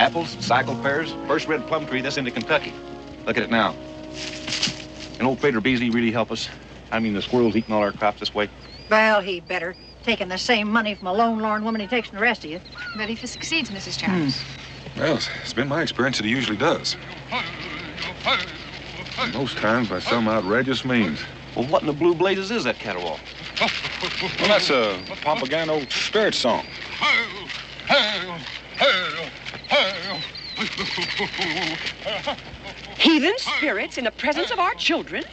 Apples, cycle pears, first red plum tree that's into Kentucky. Look at it now. And old Trader Beasley really help us? I mean, the squirrels eating all our crops this way. Well, he better. Taking the same money from a lone, lorn woman he takes from the rest of you. But if it succeeds, Mrs. Charles. Well, it's been my experience that he usually does. Most times by some outrageous means. Well, what in the blue blazes is that caterwaul? Well, that's a Papagano spirit song. Heathen spirits in the presence of our children?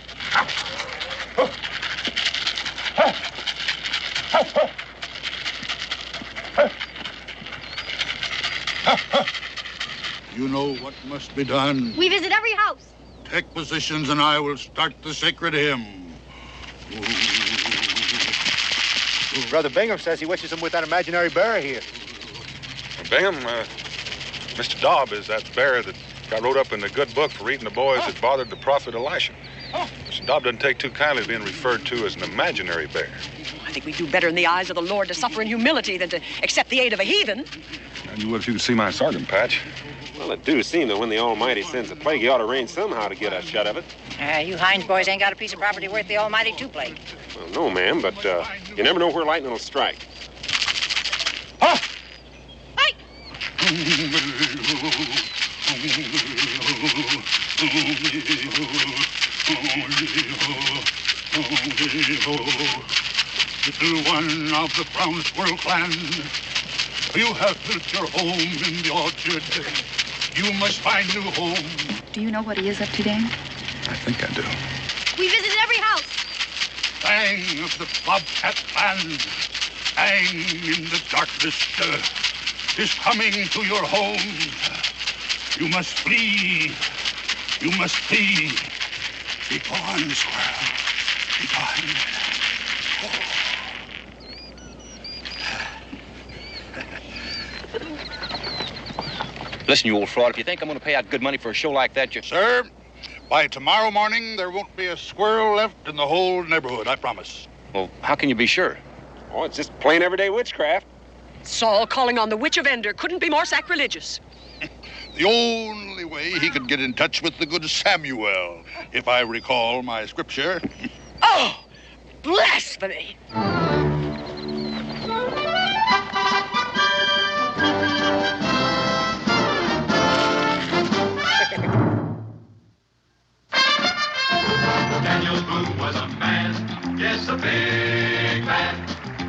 You know what must be done. We visit every house. Take positions and I will start the sacred hymn. Brother Bingham says he wishes him with that imaginary bear here. Bingham, Mr. Dobb is that bear that got wrote up in the good book for reading the boys that bothered the prophet Elisha. Mr. Dobb doesn't take too kindly to being referred to as an imaginary bear. I think we do better in the eyes of the Lord to suffer in humility than to accept the aid of a heathen. And you would if you could see my sergeant patch. Well, it do seem that when the Almighty sends a plague, he ought to arrange somehow to get us shut of it. You Hines boys ain't got a piece of property worth the Almighty to plague. Well, no, ma'am, but you never know where lightning will strike. Hey! Little one of the brown squirrel clan, you have built your home in the orchard. You must find new home. Do you know what he is up to, Dan? I think I do. We visit every house. Bang of the bobcat band, bang in the darkness, is coming to your homes. You must flee. You must flee. Be gone, squirrel. Be gone. Listen, you old fraud, if you think I'm going to pay out good money for a show like that, you... Sir, by tomorrow morning, there won't be a squirrel left in the whole neighborhood, I promise. Well, how can you be sure? Oh, it's just plain everyday witchcraft. Saul calling on the witch of Endor couldn't be more sacrilegious. The only way he could get in touch with the good Samuel, if I recall my scripture. Oh, blasphemy! Daniel Boone was a man, yes, a big man,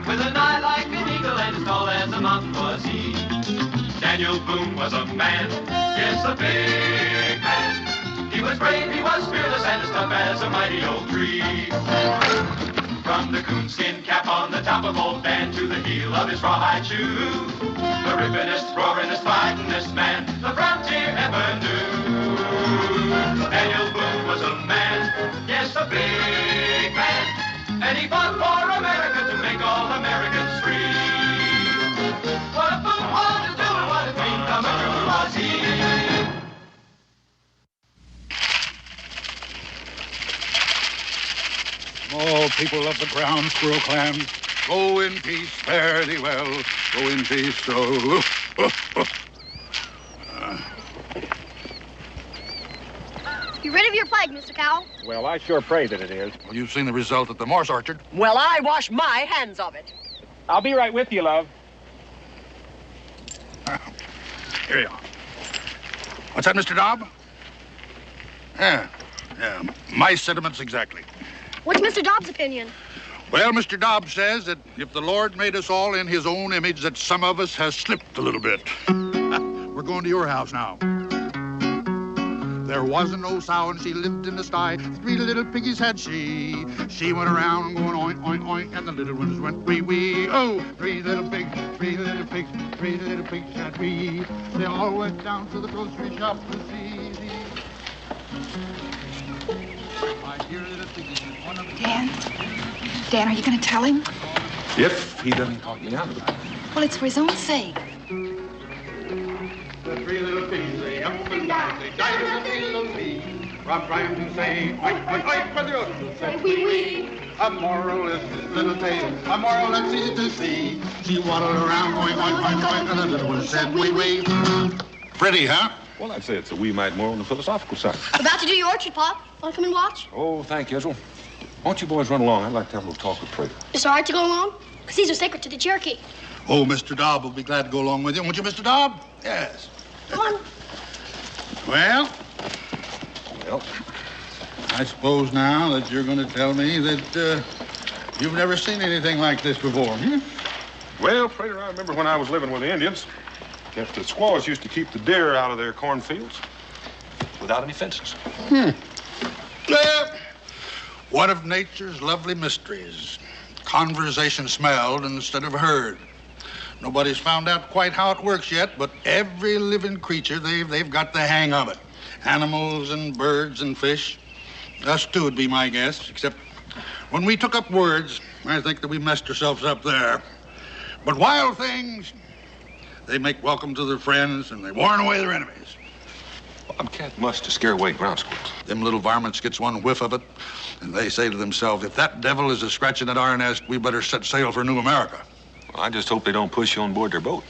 with an eye like an eagle and as tall as a mountain was he. Daniel Boone was a man, yes, a big man. He was brave, he was fearless, and as tough as a mighty oak tree. From the coonskin cap on the top of old Dan to the heel of his rawhide shoe, the rippinest, roaringest, fightingest man the frontier ever knew. Daniel Boone was a man, yes, a big man, and he fought for America to make all Americans free. What a Boone was to do and what a dream come true was he. All people of the brown squirrel clan, go in peace, fare thee well. Go in peace, You rid of your plague, Mr. Cowell? Well, I sure pray that it is. Well, you've seen the result at the Morse orchard. Well, I wash my hands of it. I'll be right with you, love. Here you are. What's that, Mr. Dobb? Yeah, my sentiments exactly. What's Mr. Dobbs' opinion? Well, Mr. Dobbs says that if the Lord made us all in his own image, that some of us has slipped a little bit. We're going to your house now. There was an old sow and she lived in the sty. 3 little piggies had she. She went around going oink, oink, oink, and the little ones went wee, wee. Oh, 3 little pigs, 3 little pigs, 3 little pigs had we. They all went down to the grocery shop to see. My dear little piggies, one of the... Dan, are you going to tell him? If he doesn't talk me out of it. Well, it's for his own sake. The 3 little pigs, they up and down, they died as a little bee. From trying to say, oink, oink, oink, but the ocean said, wee, wee. A moral is this little tale, a moral that's easy to see. She waddled around, going, oink, oink, oink, and the little one said, wee, wee. Pretty, huh? Well, I'd say it's a wee mite more on the philosophical side. About to do your orchard, Pop. Want to come and watch? Oh, thank you, Israel. Why don't you boys run along? I'd like to have a little talk with Prater. It's all right to go along? Because these are sacred to the Cherokee. Oh, Mr. Dobb will be glad to go along with you. Won't you, Mr. Dobb? Yes. Come on. Well, I suppose now that you're going to tell me that you've never seen anything like this before, hmm? Well, Prater, I remember when I was living with the Indians, that the squaws used to keep the deer out of their cornfields without any fences. One of nature's lovely mysteries. Conversation smelled instead of heard. Nobody's found out quite how it works yet, but every living creature, they've got the hang of it. Animals and birds and fish. Us too would be my guess, except when we took up words, I think that we messed ourselves up there. But wild things, they make welcome to their friends and they warn away their enemies. Bobcat must to scare away ground squirrels. Them little varmints gets one whiff of it, and they say to themselves, if that devil is a-scratching at our nest, we better set sail for New America. Well, I just hope they don't push you on board their boat.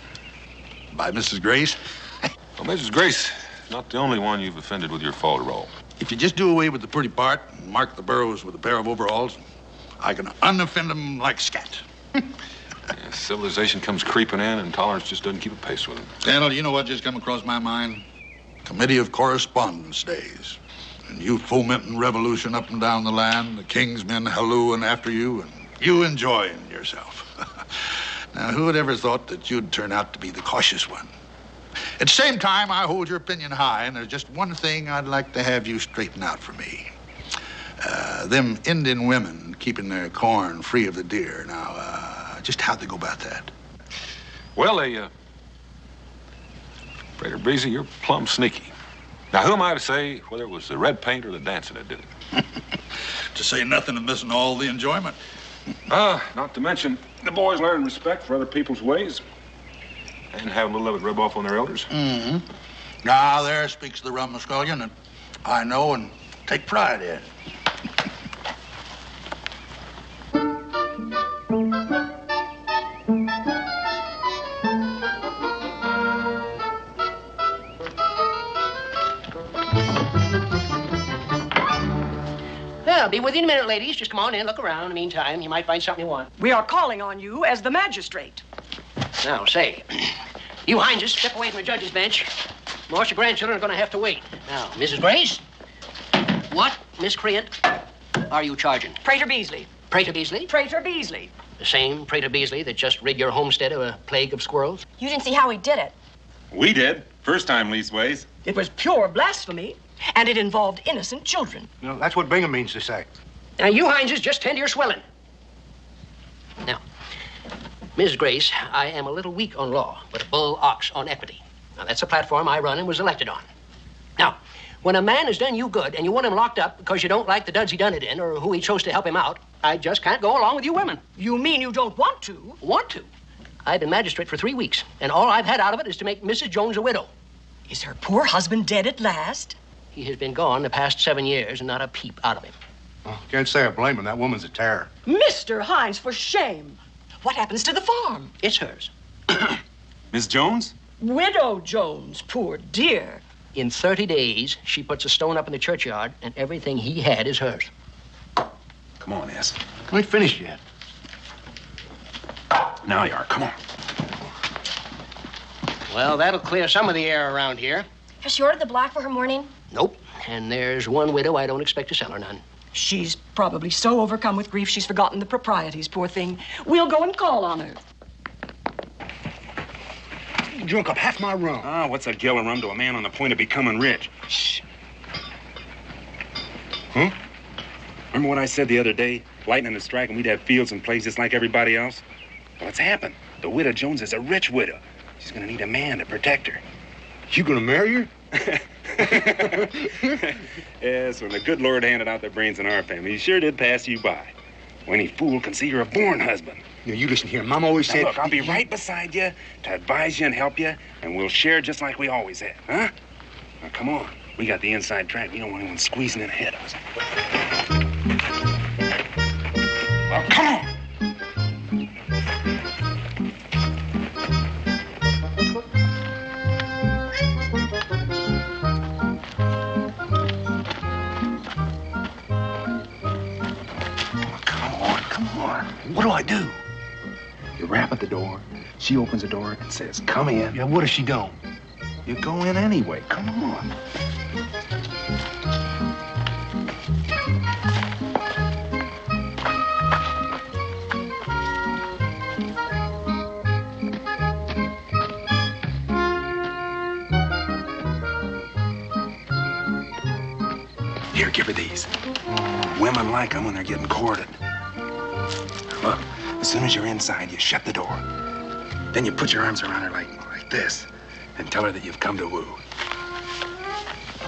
By Mrs. Grace? Well, Mrs. Grace is not the only one you've offended with your falderall. If you just do away with the pretty part and mark the burrows with a pair of overalls, I can unoffend them like scat. Yeah, civilization comes creeping in, and tolerance just doesn't keep a pace with it. Daniel, you know what just come across my mind? Committee of Correspondence days. And you fomenting revolution up and down the land, the king's men hallooing after you, and you enjoying yourself. Now, who would ever thought that you'd turn out to be the cautious one? At the same time, I hold your opinion high, and there's just one thing I'd like to have you straighten out for me. Them Indian women keeping their corn free of the deer. Now, just how'd they go about that? Well, Prater Breezy, you're plumb sneaky. Now, who am I to say whether it was the red paint or the dancing that did it? To say nothing of missing all the enjoyment. Not to mention the boys learn respect for other people's ways and have a little of it rub off on their elders. Mm-hmm. Now, there speaks the rumskullion that I know and take pride in. I'll be with you in a minute, ladies. Just come on in, look around. In the meantime, you might find something you want. We are calling on you as the magistrate. Now, say, you Hineses, step away from the judge's bench. Most of your grandchildren are going to have to wait. Now, Mrs. Grace, what miscreant are you charging? Prater Beasley. Prater Beasley? Prater Beasley. The same Prater Beasley that just rid your homestead of a plague of squirrels? You didn't see how he did it. We did. First time, leastways. It was pure blasphemy, and it involved innocent children. No, that's what Bingham means to say. Now, you Hineses, just tend to your swelling. Now, Ms. Grace, I am a little weak on law, but a bull ox on equity. Now, that's the platform I run and was elected on. Now, when a man has done you good and you want him locked up because you don't like the duds he done it in or who he chose to help him out, I just can't go along with you women. You mean you don't want to? Want to? I've been magistrate for 3 weeks, and all I've had out of it is to make Mrs. Jones a widow. Is her poor husband dead at last? He has been gone the past 7 years and not a peep out of him. Oh, can't say I blame him. That woman's a terror. Mr. Hines, for shame. What happens to the farm? It's hers. Miss Jones? Widow Jones, poor dear. In 30 days, she puts a stone up in the churchyard, and everything he had is hers. Come on, S. We ain't finished yet. Now you are. Come on. Well, that'll clear some of the air around here. Has she ordered the black for her mourning? Nope. And there's one widow I don't expect to sell her none. She's probably so overcome with grief she's forgotten the proprieties, poor thing. We'll go and call on her. You drunk up half my rum. Ah, what's a gill of rum to a man on the point of becoming rich? Shh. Huh? Remember what I said the other day? Lightning is striking, we'd have fields and plays just like everybody else. Well, it's happened. The widow Jones is a rich widow. She's gonna need a man to protect her. You gonna marry her? Yes, when the good Lord handed out their brains in our family, he sure did pass you by. When any fool can see you're a born husband. You listen here. Mom always Now, said... look, I'll be right beside you to advise you and help you, and we'll share just like we always have, huh? Now, come on. We got the inside track. We don't want anyone squeezing in ahead of us. Well, come on. do? You rap at the door. She opens the door and says, come in. Yeah, what if she don't? You go in anyway. Come on. Here, give her these. Women like them when they're getting courted. Look, as soon as you're inside, you shut the door. Then you put your arms around her like this and tell her that you've come to woo.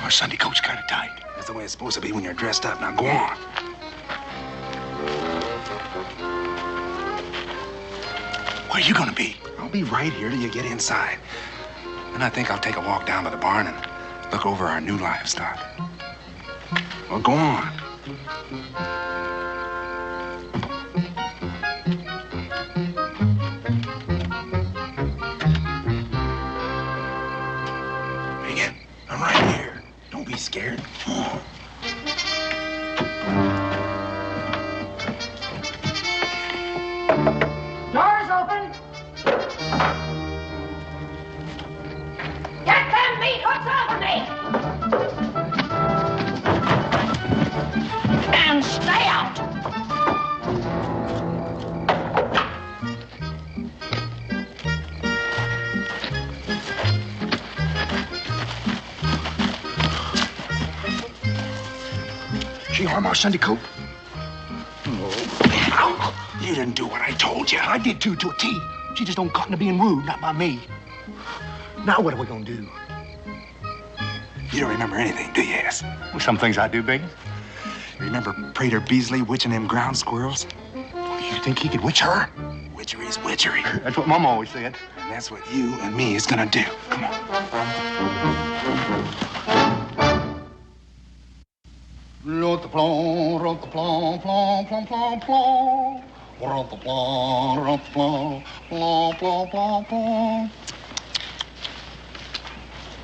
Our Sunday coat's kind of tight. That's the way it's supposed to be when you're dressed up. Now go on. Where are you gonna be? I'll be right here till you get inside. Then I think I'll take a walk down to the barn and look over our new livestock. Well, go on. Bring it. I'm right here. Don't be scared. Come on. Doors open. Get them meat hooks off of me. And stay out. She harm our Sunday coat? You didn't do what I told you. I did too, to a T. She just don't cotton to being rude, not by me. Now what are we gonna do? You don't remember anything, do you, Ass? Well, some things I do, Big. You remember Prater Beasley witching them ground squirrels? You think he could witch her? Witchery's witchery. That's what Mama always said. And that's what you and me is gonna do. Come on. Rot-the-plon, rot-the-plon, plon, plon, plon, plon. Rot-the-plon, rot-the-plon, plon, plon, plon, plon.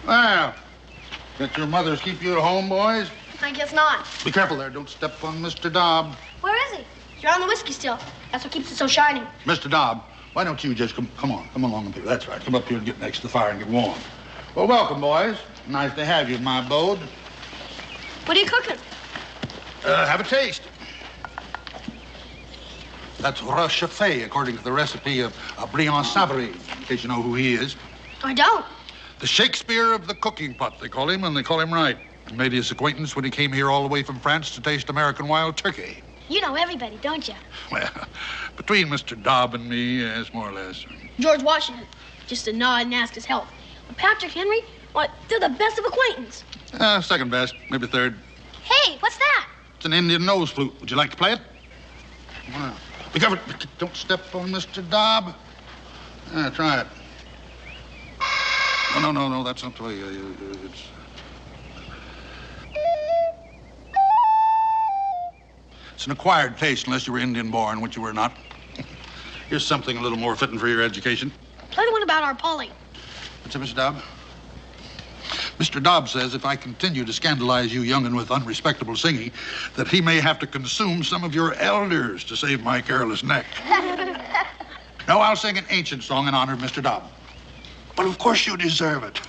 Well, get your mothers keep you at home, boys? I guess not. Be careful there. Don't step on Mr. Dobb. Where is he? You're on the whiskey still. That's what keeps it so shiny. Mr. Dobb, why don't you just come along up here. That's right. Come up here and get next to the fire and get warm. Well, welcome, boys. Nice to have you in my abode. What are you cooking? Have a taste. That's Rochefort, according to the recipe of Briand Savary, in case you know who he is. I don't. The Shakespeare of the cooking pot, they call him, and they call him right. I made his acquaintance when he came here all the way from France to taste American wild turkey. You know everybody, don't you? Well, between Mr. Dobb and me, yes, more or less. George Washington, just to nod and ask his health. But Patrick Henry, what, they're the best of acquaintance. Second best, maybe third. Hey, what's that? It's an Indian nose flute. Would you like to play it? Well, be careful. Don't step on Mr. Dobb. Try it. No, that's not the way. It's an acquired taste unless you were Indian born, which you were not. Here's something a little more fitting for your education. Play the one about our Polly. What's up, Mr. Dobb? Mr. Dobb says if I continue to scandalize you young'un with unrespectable singing, that he may have to consume some of your elders to save my careless neck. No, I'll sing an ancient song in honor of Mr. Dobb. Well, of course you deserve it.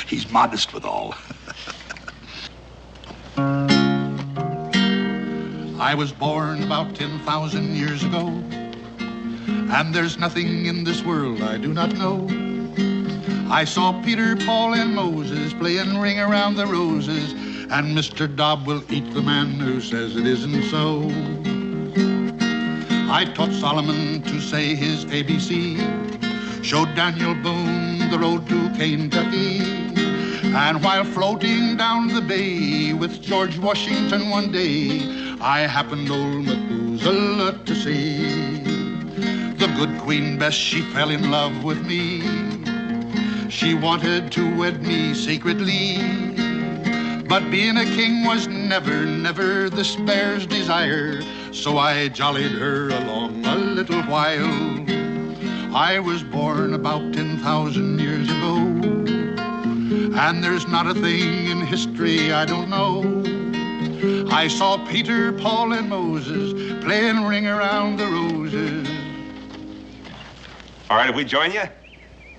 He's modest withal. I was born about 10,000 years ago, and there's nothing in this world I do not know. I saw Peter, Paul, and Moses playing Ring Around the Roses, and Mr. Dobb will eat the man who says it isn't so. I taught Solomon to say his ABC, showed Daniel Boone the road to Kentucky, and while floating down the bay with George Washington one day, I happened old Methuselah to see. The good Queen Bess, she fell in love with me. She wanted to wed me secretly, but being a king was never this bear's desire, so I jollied her along a little while. I was born about 10,000 years ago, and there's not a thing in history I don't know. I saw Peter, Paul, and Moses playing Ring Around the Roses, roses. All right, if we join you?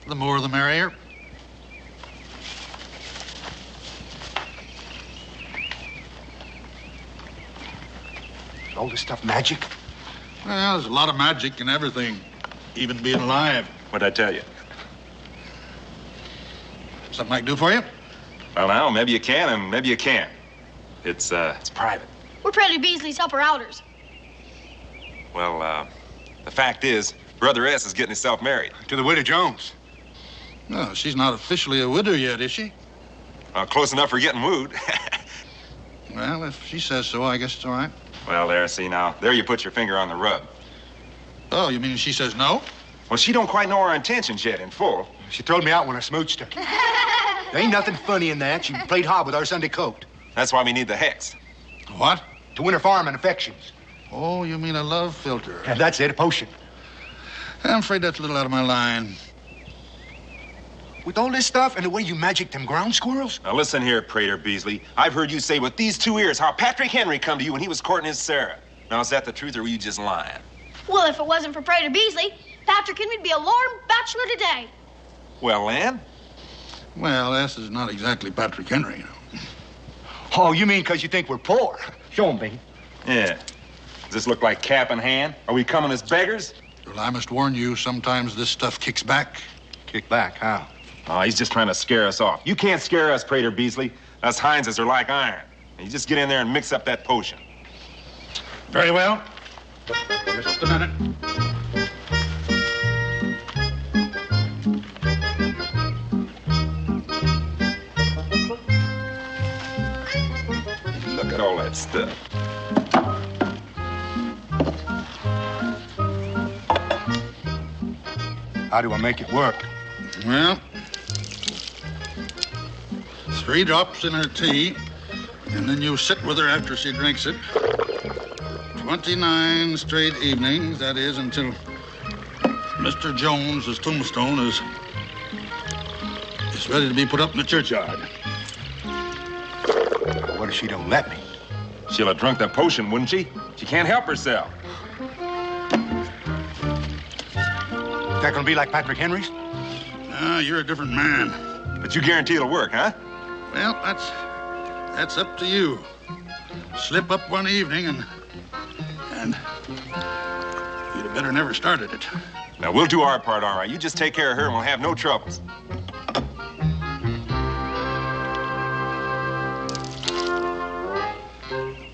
The more the merrier. All this stuff magic? Well, there's a lot of magic in everything, even being alive. What'd I tell you? Something I can do for you? Well, now, maybe you can and maybe you can't. It's private. We're Predator Beasley's helper-outers. Well, the fact is, Brother S is getting himself married. To the widow Jones. No, she's not officially a widow yet, is she? Close enough for getting wooed. Well, if she says so, I guess it's all right. Well, there, see now. There you put your finger on the rub. Oh, you mean she says no? Well, she don't quite know our intentions yet in full. She throwed me out when I smooched her. There ain't nothing funny in that. She played hard with our Sunday coat. That's why we need the hex. What? To win her farm and affections. Oh, you mean a love filter? And that's it, a potion. I'm afraid that's a little out of my line. With all this stuff and the way you magic them ground squirrels? Now listen here, Prater Beasley. I've heard you say with these 2 ears how Patrick Henry come to you when he was courting his Sarah. Now, is that the truth or were you just lying? Well, if it wasn't for Predator Beasley, Patrick Henry'd be a lorn bachelor today. Well, Lan? Well, this is not exactly Patrick Henry, you know. Oh, you mean because you think we're poor? Show 'em, baby. Yeah. Does this look like cap in hand? Are we coming as beggars? Well, I must warn you, sometimes this stuff kicks back. Kick back, how? Oh, he's just trying to scare us off. You can't scare us, Prater Beasley. Us Hineses are like iron. You just get in there and mix up that potion. Very well. Just a minute. Look at all that stuff. How do I make it work? Well, 3 drops in her tea, and then you sit with her after she drinks it. 29 straight evenings, that is, until Mr. Jones's tombstone is ready to be put up in the churchyard. What if she don't let me? She'll have drunk the potion, wouldn't she? She can't help herself. Is that gonna be like Patrick Henry's? Ah, you're a different man. But you guarantee it'll work, huh? Well, that's up to you. Slip up one evening and you'd have better never started it. Now, we'll do our part, all right. You just take care of her and we'll have no troubles.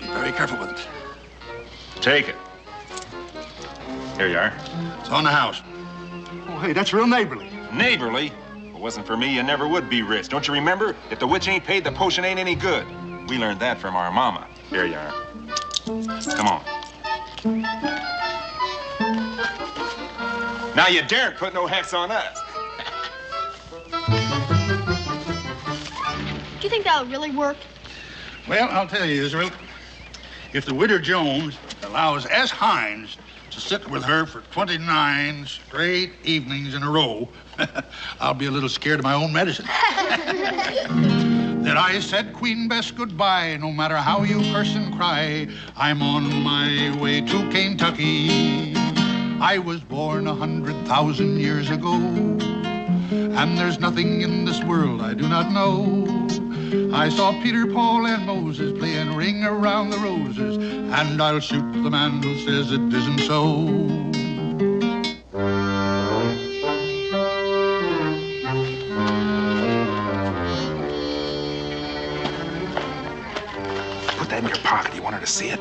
Be very careful with it. Take it. Here you are. It's on the house. Oh, hey, that's real neighborly. Neighborly? If it wasn't for me, you never would be rich. Don't you remember? If the witch ain't paid, the potion ain't any good. We learned that from our mama. Here you are. Come on. Now you daren't put no hex on us. Do you think that would really work? Well, I'll tell you, Israel. If the widow Jones allows S. Hines to sit with her for 29 straight evenings in a row, I'll be a little scared of my own medicine. Then I said Queen Bess goodbye, no matter how you curse and cry. I'm on my way to Kentucky. I was born 100,000 years ago, and there's nothing in this world I do not know. I saw Peter, Paul, and Moses playing Ring Around the Roses, and I'll shoot the man who says it isn't so. Put that in your pocket. You want her to see it?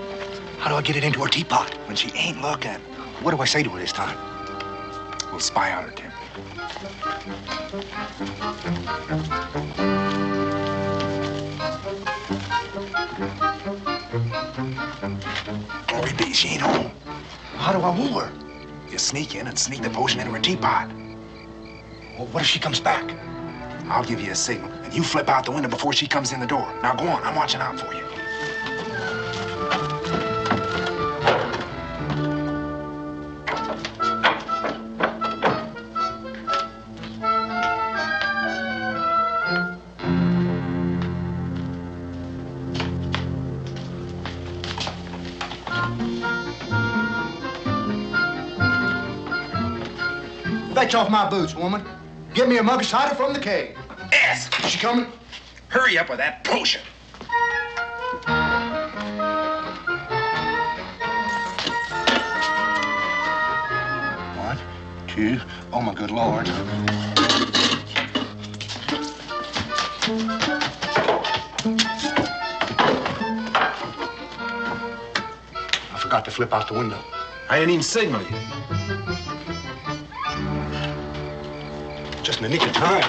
How do I get it into her teapot? When she ain't looking. What do I say to her this time? We'll spy on her, Tim. Glory be, she ain't home. How do I woo her? You sneak in and sneak the potion into her teapot. Well, what if she comes back? I'll give you a signal, and you flip out the window before she comes in the door. Now go on, I'm watching out for you. Fetch off my boots, woman. Get me a mug of cider from the cave. Yes. Is she coming? Hurry up with that potion. 1, 2. Oh, my good Lord. I forgot to flip out the window. I didn't even signal you. Just in the nick of time.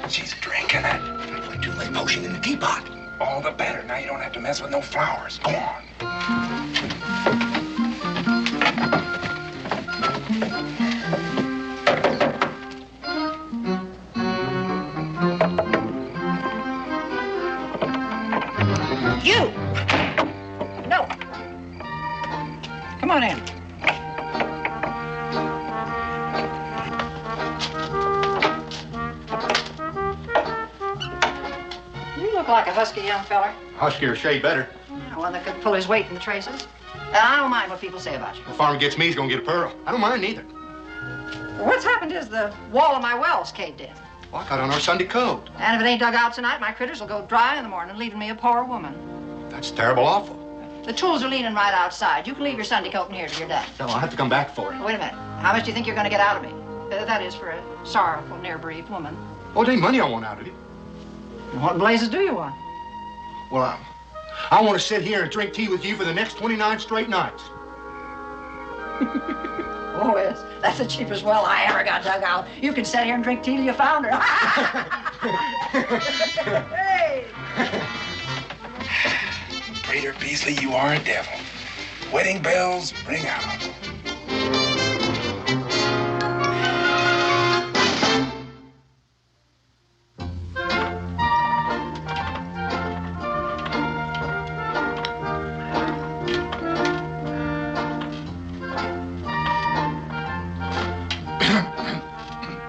She's drinking it. I do my potion in the teapot. All the better. Now you don't have to mess with no flowers. Go on. You! No. Come on in. You look like a husky young feller. Husky or shade better. Yeah, one that could pull his weight in the traces. And I don't mind what people say about you. The farmer gets me, he's gonna get a pearl. I don't mind neither. What's happened is the wall of my well's caved in. Well, I got on our Sunday coat. And if it ain't dug out tonight, my critters will go dry in the morning, leaving me a poor woman. That's terrible awful. The tools are leaning right outside. You can leave your Sunday coat in here till you're done. No, I'll have to come back for it. Wait a minute. How much do you think you're going to get out of me? That is for a sorrowful, near-bereaved woman. Oh, it ain't money I want out of you. What blazes do you want? Well, I want to sit here and drink tea with you for the next 29 straight nights. Oh, yes. That's the cheapest well I ever got dug out. You can sit here and drink tea till you found her. Hey! Prater Beasley, you are a devil. Wedding bells ring out.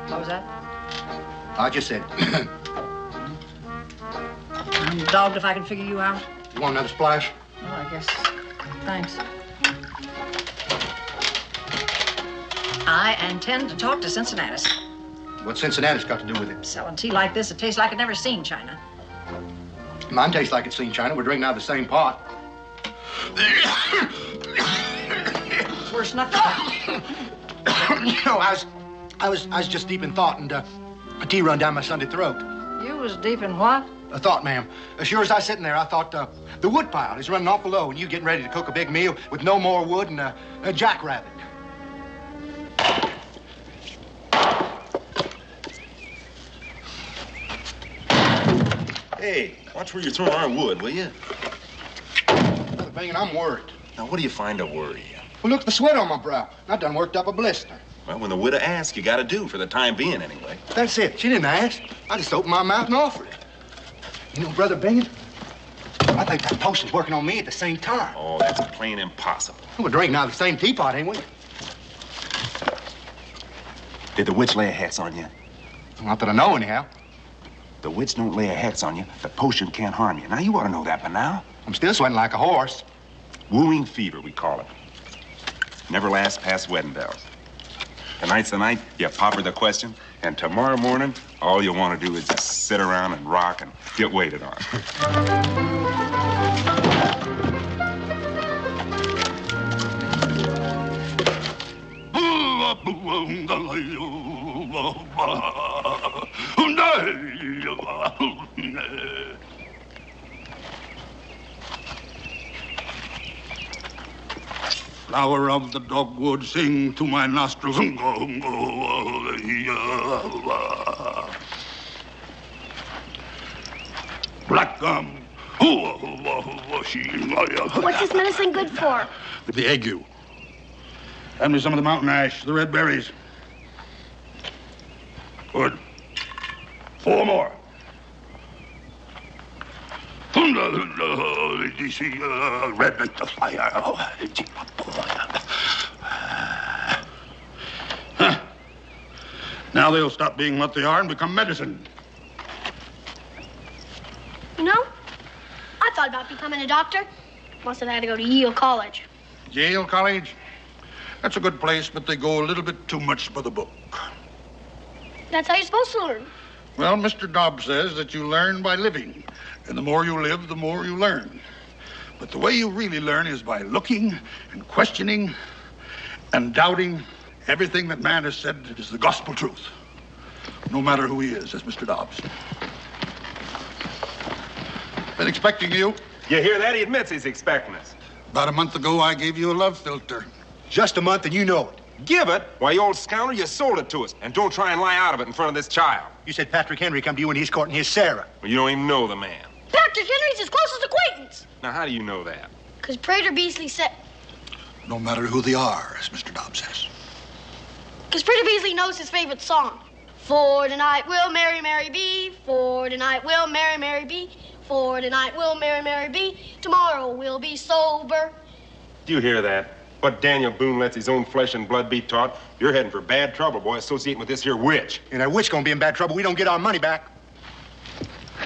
What was that? I just said, I'm dogged if I can figure you out. you want another splash? Well, I guess. Thanks. I intend to talk to Cincinnatus. What's Cincinnati's got to do with it? Selling tea like this, it tastes like I'd never seen China. Mine tastes like it's seen China. We're drinking out of the same pot. It's worse than I thought. No, I was just deep in thought, and a tea run down my Sunday throat. You was deep in what? A thought, ma'am. As sure as I was sitting there, I thought the wood pile is running awful low, and you getting ready to cook a big meal with no more wood and a jackrabbit. Hey, watch where you're throwing our wood, will you? Brother Bingin, I'm worried. Now, what do you find to worry you? Well, look at the sweat on my brow. I done worked up a blister. Well, when the widow asks, you gotta do, for the time being, anyway. That's it. She didn't ask. I just opened my mouth and offered it. You know, Brother Bingin, I think that potion's working on me at the same time. Oh, that's plain impossible. We're drinking out of the same teapot, ain't we? Did the witch lay a hex on you? Not that I know, anyhow. The witch don't lay a hex on you. The potion can't harm you. Now, you ought to know that by now. I'm still sweating like a horse. Wooing fever, we call it. Never lasts past wedding bells. Tonight's the night you pop her the question, and tomorrow morning, all you want to do is just sit around and rock and get waited on. Flower of the dogwood, sing to my nostrils. Black gum. What's this medicine good for? The ague. Hand me some of the mountain ash, the red berries. Good. 4 more. Red like the fire. Now they'll stop being what they are and become medicine. You know, I thought about becoming a doctor. Must have had to go to Yale College. Yale College? That's a good place, but they go a little bit too much by the book. That's how you're supposed to learn. Well, Mr. Dobbs says that you learn by living. And the more you live, the more you learn. But the way you really learn is by looking and questioning and doubting everything that man has said is the gospel truth. No matter who he is, as Mr. Dobbs. Been expecting you. You hear that? He admits he's expecting us. About a month ago, I gave you a love filter. Just a month and you know it. Give it? Why, you old scoundrel, you sold it to us. And don't try and lie out of it in front of this child. You said Patrick Henry come to you when he's courting his Sarah. Well, you don't even know the man. Patrick Henry's his closest acquaintance. Now, how do you know that? Because Prater Beasley said... No matter who they are, as Mr. Dobbs says. Because Prater Beasley knows his favorite song. For tonight we'll marry, Mary B. For tonight we'll marry, Mary B. For tonight we'll marry, Mary B. Tomorrow we'll be sober. Do you hear that? What Daniel Boone lets his own flesh and blood be taught, you're heading for bad trouble, boy, associating with this here witch. And that witch gonna be in bad trouble. We don't get our money back.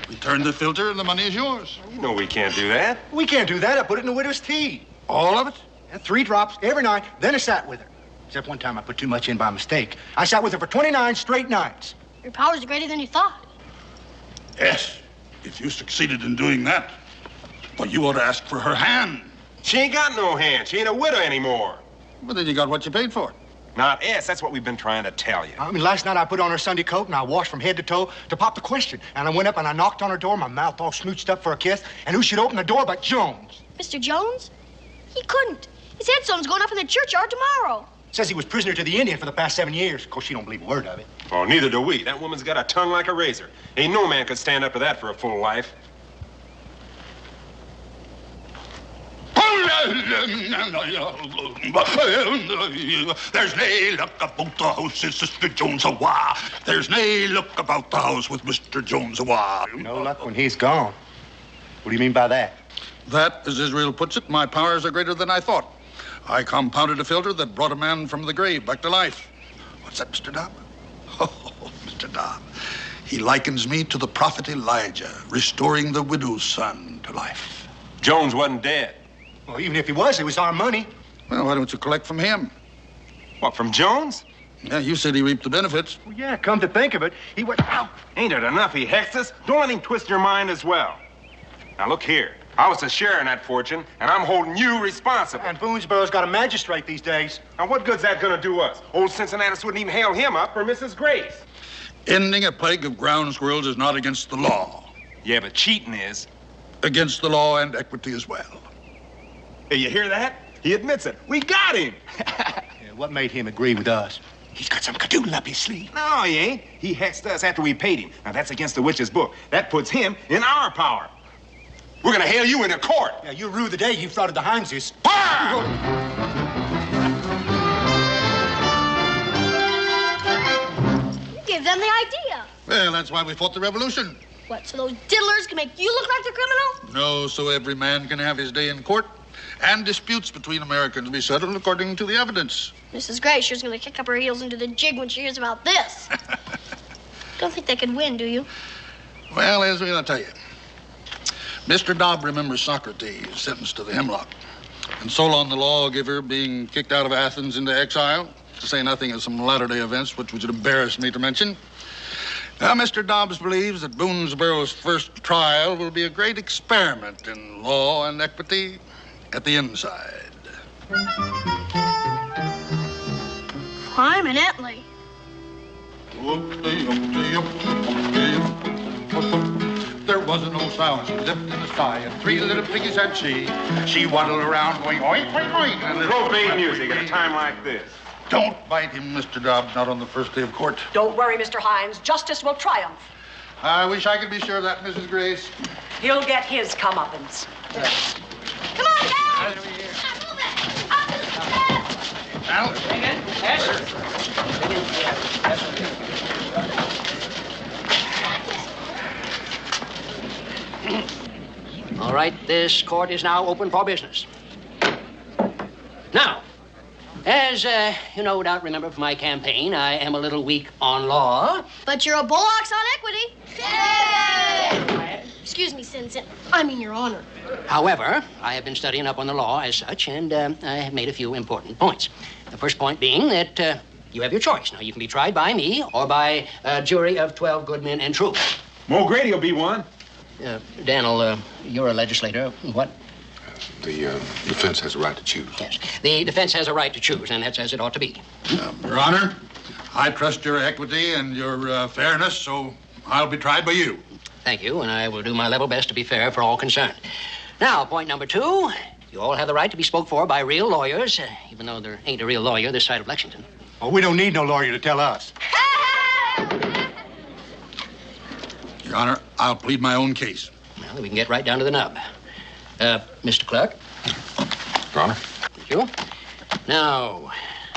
Return the filter and the money is yours. You know we can't do that. We can't do that. I put it in the widow's tea. All of it? And 3 drops every night. Then I sat with her. Except one time I put too much in by mistake. I sat with her for 29 straight nights. Your powers are greater than you thought. Yes, if you succeeded in doing that. But you ought to ask for her hand. She ain't got no hand. She ain't a widow anymore. Well, then you got what you paid for. Not us. That's what we've been trying to tell you. I mean, last night I put on her Sunday coat and I washed from head to toe to pop the question. And I went up and I knocked on her door, my mouth all smooched up for a kiss. And who should open the door but Jones? Mr. Jones? He couldn't. His headstone's going up in the churchyard tomorrow. Says he was prisoner to the Indian for the past 7 years. Of course, she don't believe a word of it. Oh, neither do we. That woman's got a tongue like a razor. Ain't no man could stand up to that for a full life. There's nae luck about the house, says Sister Jones-a-wa. There's nae luck about the house with Mr. Jones-a-wa. No luck when he's gone. What do you mean by that? That, as Israel puts it, my powers are greater than I thought. I compounded a filter that brought a man from the grave back to life. What's that, Mr. Dobb? Oh, Mr. Dobb. He likens me to the prophet Elijah, restoring the widow's son to life. Jones wasn't dead. Well, even if he was, it was our money. Well, why don't you collect from him? What, from Jones? Yeah, you said he reaped the benefits. Well, yeah, come to think of it, he went out. Ain't it enough he hexed us? Don't let him twist your mind as well. Now, look here. I was a share in that fortune, and I'm holding you responsible. And Boonesboro's got a magistrate these days. Now, what good's that gonna do us? Old Cincinnatus wouldn't even hail him up for Mrs. Grace. Ending a plague of ground squirrels is not against the law. Yeah, but cheating is. Against the law and equity as well. Hey, you hear that? He admits it. We got him. Yeah, what made him agree with us? He's got some cadoodle up his sleeve. No, he ain't. He hexed us after we paid him. Now, that's against the witch's book. That puts him in our power. We're gonna hail you into court. Yeah, you rue the day you thought of the Himeses. You gave them the idea. Well, that's why we fought the revolution. What, so those diddlers can make you look like the criminal? No, so every man can have his day in court, and disputes between Americans be settled according to the evidence. Mrs. Gray sure's gonna kick up her heels into the jig when she hears about this. Don't think they could win, do you? Well, Esme, I'll tell you. Mr. Dobb remembers Socrates sentenced to the hemlock, and Solon the lawgiver being kicked out of Athens into exile, to say nothing of some latter-day events which would embarrass me to mention. Now, Mr. Dobbs believes that Boonesboro's first trial will be a great experiment in law and equity at the inside. Prominently. there wasn't no sound. She lived in the sty, and 3 little piggies had she. She waddled around going oink, oink, oink. And Profane music at a time like this. Don't bite him, Mr. Dobbs, not on the first day of court. Don't worry, Mr. Hines. Justice will triumph. I wish I could be sure of that, Mrs. Grace. He'll get his comeuppance. Come on, guys! Now, All right, this court is now open for business. Now, as you no doubt remember from my campaign, I am a little weak on law. But you're a bullocks on equity. Yay! Excuse me, Sin. I mean, Your Honor. However, I have been studying up on the law as such, and I have made a few important points. The first point being that you have your choice. Now, you can be tried by me or by a jury of 12 good men and true. O'Grady will be one. Daniel, you're a legislator. What? The defense has a right to choose. Yes. The defense has a right to choose, and that's as it ought to be. Your Honor, I trust your equity and your fairness, so I'll be tried by you. Thank you, and I will do my level best to be fair for all concerned. Now, point number 2, you all have the right to be spoke for by real lawyers, even though there ain't a real lawyer this side of Lexington. Well, we don't need no lawyer to tell us. Your Honor, I'll plead my own case. Well, then we can get right down to the nub. Mr. Clerk. Your Honor. Thank you. Now,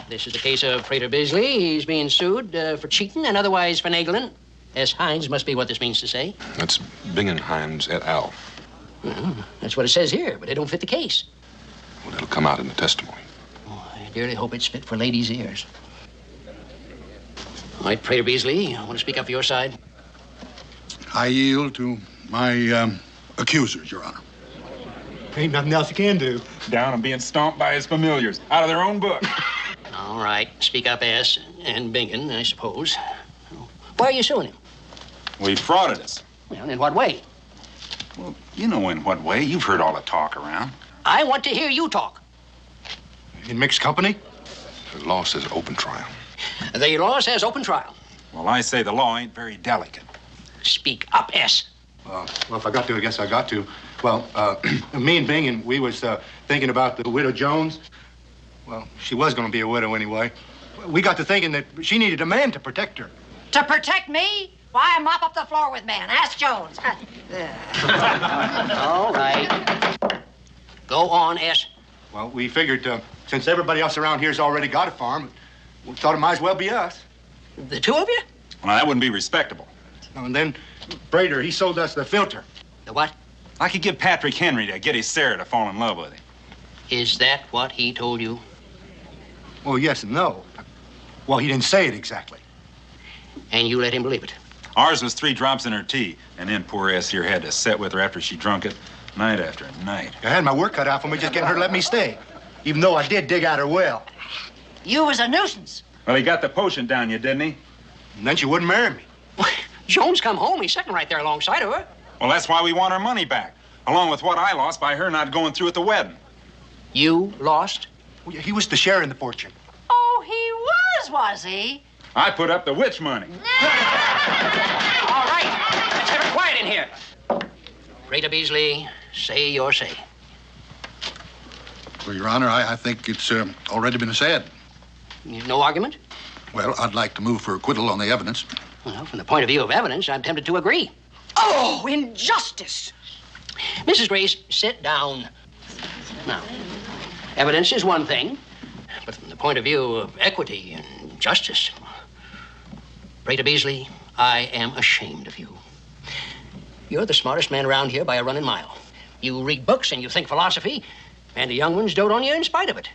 this is the case of Prater Beasley. He's being sued for cheating and otherwise finagling. S. Hines must be what this means to say. That's Bingen Hines et al. Well, that's what it says here, but it don't fit the case. Well, it'll come out in the testimony. Oh, I dearly hope it's fit for ladies' ears. All right, Prater Beasley, you want to speak up for your side? I yield to my accusers, Your Honor. Ain't nothing else you can do. Down and being stomped by his familiars, out of their own book. All right, speak up, S. and Bingen, I suppose. Why are you suing him? Well, he frauded us. Well, in what way? Well, you know in what way. You've heard all the talk around. I want to hear you talk. In mixed company? The law says open trial. The law says open trial. Well, I say the law ain't very delicate. Speak up, S. Well, if I got to, I guess I got to. Well, me and Bingen, we was thinking about the widow Jones. Well, she was going to be a widow anyway. We got to thinking that she needed a man to protect her. To protect me? Why mop up the floor with men? Ask Jones. All right. Go on, S. Well, we figured since everybody else around here's already got a farm, we thought it might as well be us. The two of you? Well, that wouldn't be respectable. And then Prater, he sold us the filter. The what? I could get Patrick Henry to get his Sarah to fall in love with him. Is that what he told you? Well, yes and no. Well, he didn't say it exactly. And you let him believe it? Ours was 3 drops in her tea, and then poor S here had to sit with her after she drunk it, night after night. I had my work cut out for me just getting her to let me stay, even though I did dig out her well. You was a nuisance. Well, he got the potion down you, didn't he? And then she wouldn't marry me. Jones come home. He's sitting right there alongside of her. Well, that's why we want our money back, along with what I lost by her not going through at the wedding. You lost? Well, he was the share in the fortune. Oh, he was he? I put up the witch money. All right. Let's have it quiet in here. Prater Beasley, say your say. Well, Your Honor, I think it's already been said. No argument? Well, I'd like to move for acquittal on the evidence. Well, from the point of view of evidence, I'm tempted to agree. Oh, injustice! Mrs. Grace, sit down. Now, evidence is one thing, but from the point of view of equity and justice, Prater Beasley, I am ashamed of you. You're the smartest man around here by a running mile. You read books and you think philosophy, and the young ones dote on you in spite of it.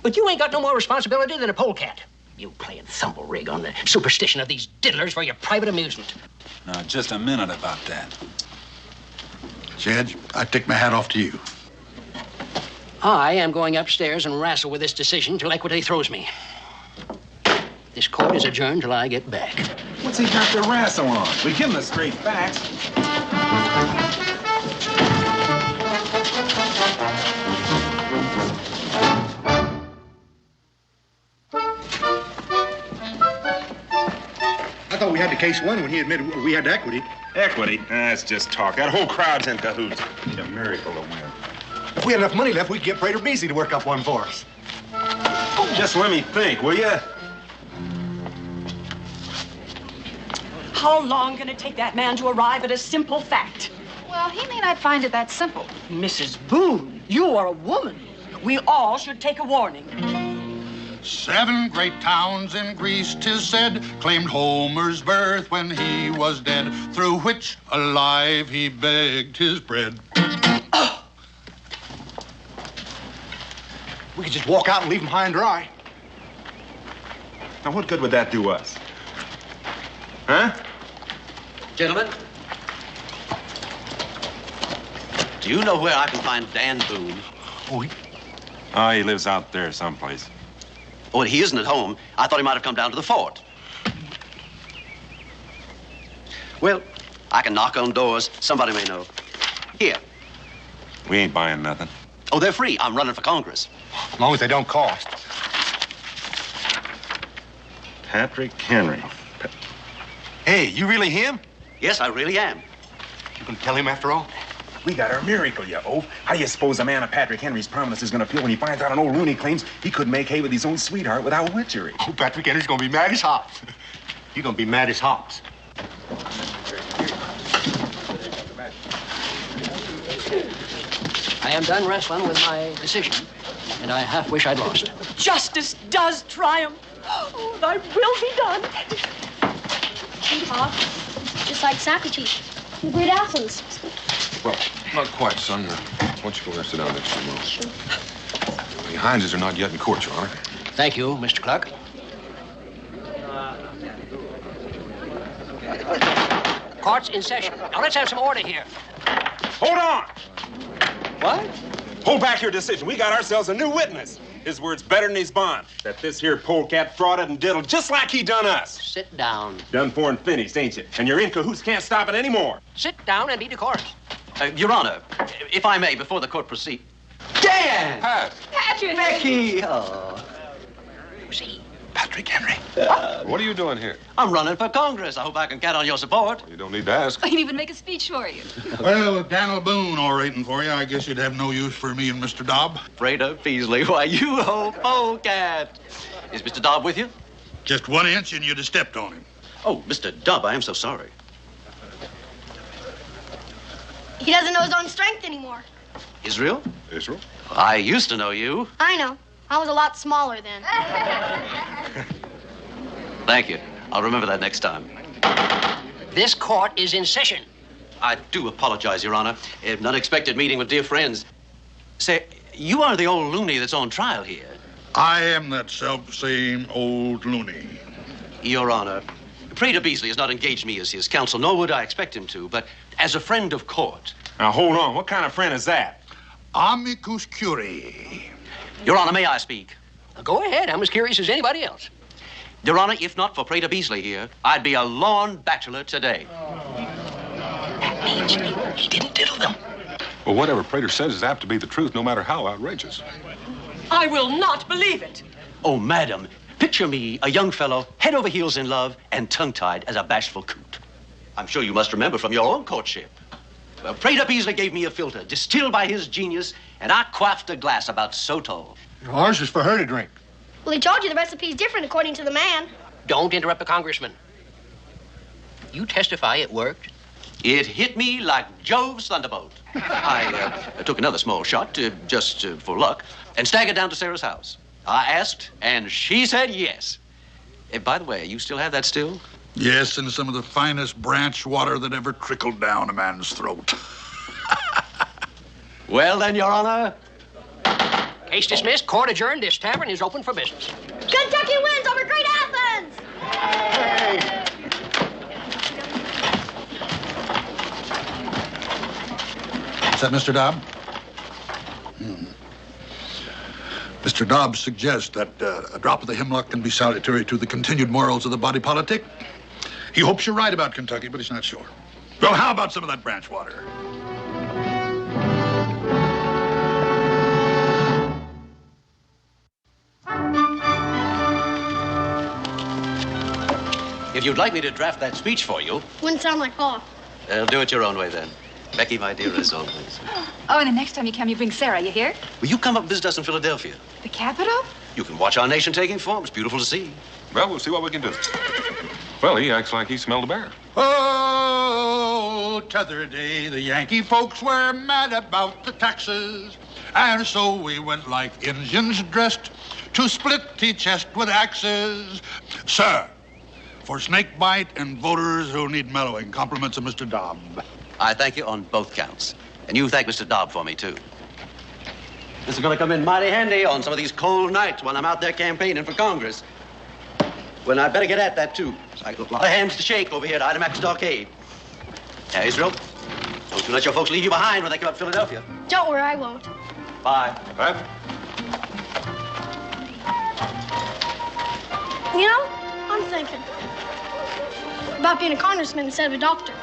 But you ain't got no more responsibility than a polecat. You playing thumble-rig on the superstition of these diddlers for your private amusement. Now, just a minute about that. Judge, I take my hat off to you. I am going upstairs and wrestle with this decision till equity throws me. This court is adjourned till I get back. What's he got to wrestle on? We give him the straight facts. thought we had the case won when he admitted we had equity. Equity? That's just talk. That whole crowd's in cahoots. Need a miracle to win. If we had enough money left, we'd get Prater Beasley to work up one for us. Just let me think, will you? How long can it take that man to arrive at a simple fact? Well, he may not find it that simple. Mrs. Boone, you are a woman. We all should take a warning. 7 great towns in Greece, 'tis said, claimed Homer's birth when he was dead, through which alive he begged his bread. We could just walk out and leave him high and dry. Now, what good would that do us? Huh? Gentlemen, do you know where I can find Dan Boone? Oh, he lives out there someplace. Oh, he isn't at home. I thought he might have come down to the fort. Well, I can knock on doors. Somebody may know. Here. We ain't buying nothing. Oh, they're free. I'm running for Congress. As long as they don't cost. Patrick Henry. Hey, you really him? Yes, I really am. You gonna tell him after all? We got our miracle, you oaf. How do you suppose a man of Patrick Henry's prominence is gonna feel when he finds out an old loony claims he couldn't make hay with his own sweetheart without witchery? Oh, Patrick Henry's gonna be mad as hops. You're gonna be mad as hops. I am done wrestling with my decision, and I half wish I'd lost. Justice does triumph. Oh, thy will be done. Pop, just like Socrates, the great Athens. Well, not quite, son. Why don't you go there and sit down next to me? Sure. The Hineses are not yet in court, Your Honor. Thank you, Mr. Clark. Court's in session. Now, let's have some order here. Hold on! What? Hold back your decision. We got ourselves a new witness. His word's better than his bond. That this here polecat frauded and diddled just like he done us. Sit down. Done for and finished, ain't you? And your in cahoots can't stop it anymore. Sit down and be decorous. Your Honor, if I may, before the court proceed. Dan! Pat! Patrick! Becky! Oh. See? Patrick Henry. What are you doing here? I'm running for Congress. I hope I can count on your support. You don't need to ask. I can even make a speech for you. Well, with Daniel Boone orating for you, I guess you'd have no use for me and Mr. Dobb. Prater Beasley, why, you old polecat. Is Mr. Dobb with you? Just 1 inch and you'd have stepped on him. Oh, Mr. Dobb, I am so sorry. He doesn't know his own strength anymore. Israel? Israel? I used to know you. I know. I was a lot smaller then. Thank you. I'll remember that next time. This court is in session. I do apologize, Your Honor. An unexpected meeting with dear friends. Say, you are the old loony that's on trial here. I am that self-same old loony. Your Honor, Prater Beasley has not engaged me as his counsel, nor would I expect him to, but as a friend of court. Now, hold on. What kind of friend is that? Amicus curiae. Your Honor, may I speak? Now, go ahead. I'm as curious as anybody else. Your Honor, if not for Prater Beasley here, I'd be a lorn bachelor today. That means he didn't diddle them. Well, whatever Prater says is apt to be the truth, no matter how outrageous. I will not believe it. Oh, madam, picture me, a young fellow, head over heels in love, and tongue-tied as a bashful coot. I'm sure you must remember from your own courtship. Well, Prater Beasley gave me a filter, distilled by his genius, and I quaffed a glass about so tall. Ours is for her to drink. Well, he told you the recipe's different according to the man. Don't interrupt the congressman. You testify it worked? It hit me like Jove's thunderbolt. I took another small shot, just for luck, and staggered down to Sarah's house. I asked, and she said yes. By the way, you still have that still? Yes, and some of the finest branch water that ever trickled down a man's throat. Well, then, Your Honor. Case dismissed. Court adjourned. This tavern is open for business. Kentucky wins over Great Athens! Hey! Is that Mr. Dobb? Mr. Dobb suggests that a drop of the hemlock can be salutary to the continued morals of the body politic. He hopes you're right about Kentucky, but he's not sure. Well, how about some of that branch water? If you'd like me to draft that speech for you, Wouldn't sound like Pa. do it your own way then. Becky, my dear, as always. Oh, and the next time you come, you bring Sarah, you hear? Will you come up and visit us in Philadelphia? The capital? You can watch our nation taking form. It's beautiful to see. Well, we'll see what we can do. Well, he acts like he smelled a bear. Oh, t'other day, the Yankee folks were mad about the taxes. And so we went like Indians dressed to split the chest with axes. Sir, for snake bite and voters who need mellowing, compliments of Mr. Dobb. I thank you on both counts. And you thank Mr. Dobb for me, too. This is going to come in mighty handy on some of these cold nights when I'm out there campaigning for Congress. Well, I'd better get at that, too. I got a lot of hands to shake over here at Idamak Stockade. Now, Israel, don't you let your folks leave you behind when they come up to Philadelphia. Don't worry, I won't. Bye. Bye. You know, I'm thinking about being a congressman instead of a doctor.